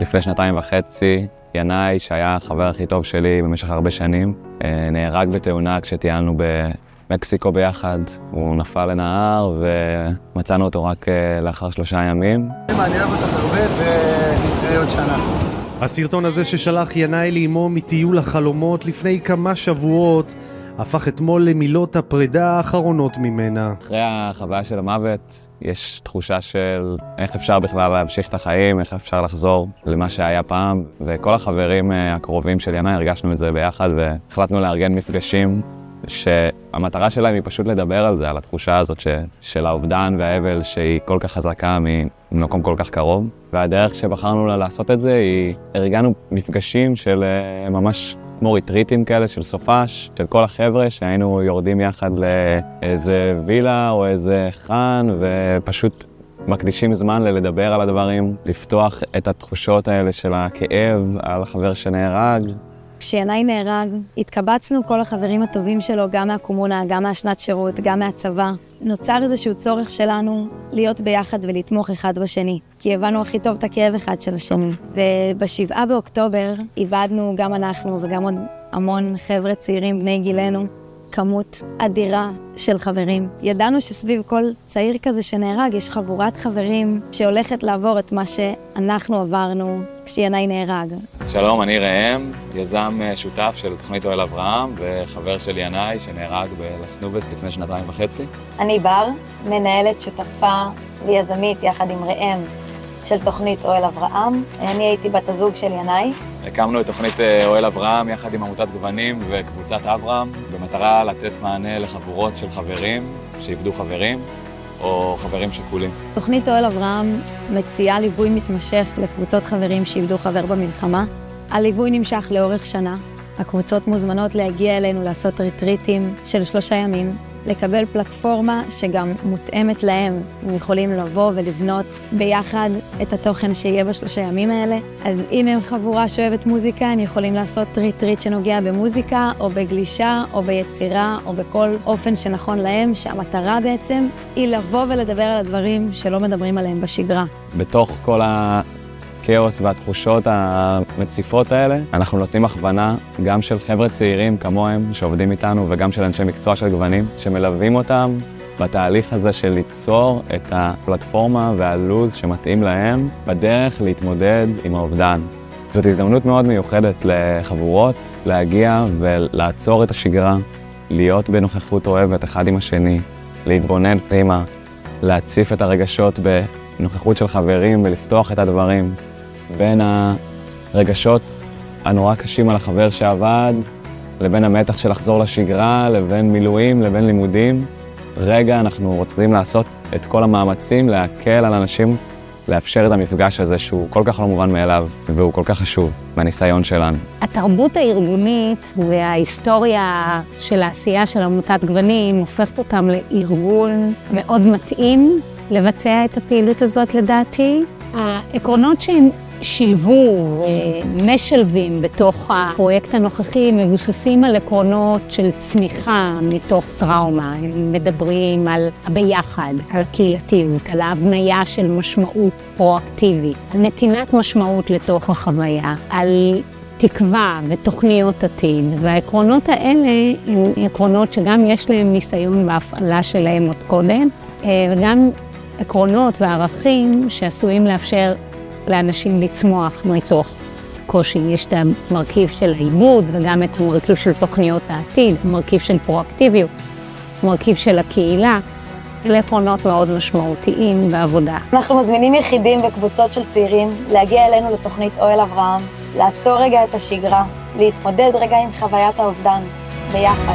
לפני 2.5 ינאי, שהיה החבר הכי טוב שלי במשך הרבה שנים, נהרג בתאונה כשטיילנו במקסיקו ביחד. הוא נפל לנהר ומצאנו אותו רק לאחר 3 ימים. אני אוהב אותך הרבה ונתראה עוד שנה. הסרטון הזה ששלח ינאי לאמו מטיול החלומות לפני כמה שבועות הפך אתמול למילות הפרידה האחרונות ממנה. אחרי החוויה של המוות יש תחושה של איך אפשר בכלל להמשיך את החיים, איך אפשר לחזור למה שהיה פעם. וכל החברים הקרובים של ינאי הרגשנו את זה ביחד והחלטנו לארגן מפגשים שהמטרה שלהם היא פשוט לדבר על זה, על התחושה הזאת של האובדן והאבל שהיא כל כך חזקה ממקום כל כך קרוב. והדרך שבחרנו לעשות את זה היא ארגנו מפגשים של ממש כמו ריטריטים כאלה של סופש, של כל החבר'ה שהיינו יורדים יחד לאיזה וילה או איזה חן ופשוט מקדישים זמן לדבר על הדברים, לפתוח את התחושות האלה של הכאב על החבר שנהרג. כשינאי נהרג, התקבצנו כל החברים הטובים שלו, גם מהקומונה, גם מהשנת שירות, גם מהצבא. נוצר איזשהו צורך שלנו להיות ביחד ולתמוך אחד בשני, כי הבנו הכי טוב את הכאב אחד של השני. וב7 באוקטובר איבדנו גם אנחנו וגם עוד המון חבר'ה צעירים בני גילנו, כמות אדירה של חברים. ידענו שסביב כל צעיר כזה שנהרג יש חבורת חברים שהולכת לעבור את מה שאנחנו עברנו כשינאי נהרג. שלום, אני ראם, יזם שותף של תוכנית אוהל אברהם וחבר של ינאי שנהרג בלס-נובס לפני 2.5 שנים. אני בר, מנהלת שותפה ויזמית יחד עם ראם של תוכנית אוהל אברהם. אני הייתי בת הזוג של ינאי. הקמנו את תוכנית אוהל אברהם יחד עם עמותת גוונים וקבוצת אברהם, במטרה לתת מענה לחבורות של חברים שאיבדו חברים או חברים שכולים. תוכנית אוהל אברהם מציעה ליווי מתמשך לקבוצות חברים שאיבדו חבר במלחמה. הליווי נמשך לאורך שנה. הקבוצות מוזמנות להגיע אלינו לעשות ריטריטים של 3 ימים, לקבל פלטפורמה שגם מותאמת להם. הם יכולים לבוא ולבנות ביחד את התוכן שיהיה ב3 ימים האלה. אז אם הם חבורה שאוהבת מוזיקה, הם יכולים לעשות ריטריט שנוגע במוזיקה, או בגלישה, או ביצירה, או בכל אופן שנכון להם, שהמטרה בעצם היא לבוא ולדבר על הדברים שלא מדברים עליהם בשגרה. בתוך כל הכאוס והתחושות המציפות האלה, אנחנו נותנים הכוונה גם של חבר'ה צעירים כמוהם שעובדים איתנו וגם של אנשי מקצוע של גוונים שמלווים אותם בתהליך הזה של ליצור את הפלטפורמה והלוז שמתאים להם בדרך להתמודד עם האובדן. זאת הזדמנות מאוד מיוחדת לחבורות להגיע ולעצור את השגרה, להיות בנוכחות אוהבת אחד עם השני, להתבונן פנימה, להציף את הרגשות בנוכחות של חברים ולפתוח את הדברים. בין הרגשות הנורא קשים על החבר שעבד, לבין המתח של לחזור לשגרה, לבין מילואים, לבין לימודים. רגע אנחנו רוצים לעשות את כל המאמצים, להקל על אנשים, לאפשר את המפגש הזה שהוא כל כך לא מובן מאליו, והוא כל כך חשוב מהניסיון שלנו. התרבות הארגונית וההיסטוריה של העשייה של עמותת גוונים הופכת אותם לארגון מאוד מתאים לבצע את הפעילות הזאת לדעתי. העקרונות שהם שילבו ומשלבים בתוך הפרויקט הנוכחי מבוססים על עקרונות של צמיחה מתוך טראומה. הם מדברים על הביחד, על קהילתיות, על ההבניה של משמעות פרואקטיבית, על נתינת משמעות לתוך החוויה, על תקווה ותוכניות עתיד. והעקרונות האלה הם עקרונות שגם יש להם ניסיון בהפעלה שלהם עוד קודם, וגם עקרונות וערכים שעשויים לאפשר לאנשים לצמוח מתוך קושי. יש את המרכיב של העיבוד וגם את המרכיב של תוכניות העתיד, המרכיב של פרואקטיביות, המרכיב של הקהילה. אלה עקרונות מאוד משמעותיים בעבודה. אנחנו מזמינים יחידים וקבוצות של צעירים להגיע אלינו לתוכנית אוהל אברהם, לעצור רגע את השגרה, להתמודד רגע עם חוויית האובדן, ביחד.